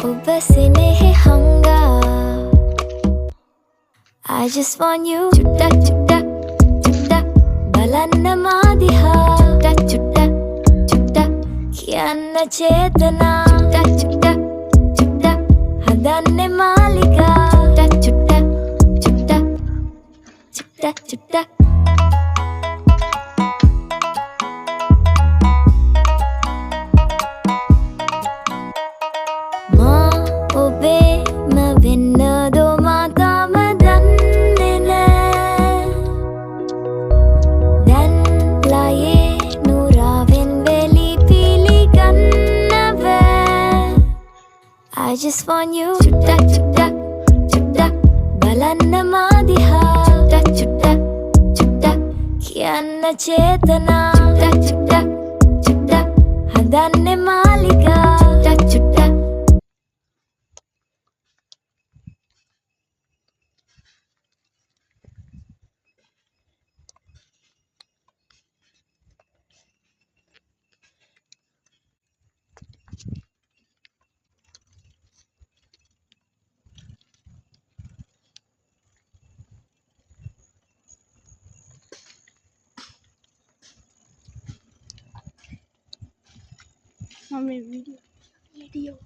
ඔබ සෙනෙහ හංගා I just want you චුට්ටක් චුට්ටක් චුට්ටක් බලන්න මා දිහා චුට්ටක් චුට්ටක් චුට්ටක් කියන්න චේතනා චුට්ටක් චුට්ටක් චුට්ටක් හදන්නේ මාලිගා චුට්ටක් චුට්ටක් චුට්ටක් චුට්ටක් චුට්ටක් මා ඔබේම වෙන්නදෝ මා තාම දන්නේ නෑ දැන් ලයේ නුරාවෙන් වෙලි පිළිගන්න බෑ I just want you චුට්ටක් චුට්ටක් චුට්ටක් බලන්න මා දිහා චුට්ටක් චුට්ටක් චුට්ටක් කියන්න චේතනා චුට්ටක් චුට්ටක් චුට්ටක් හදන්නේ මාලිගා චුට්ටක් චුට්ටක් Mami, video.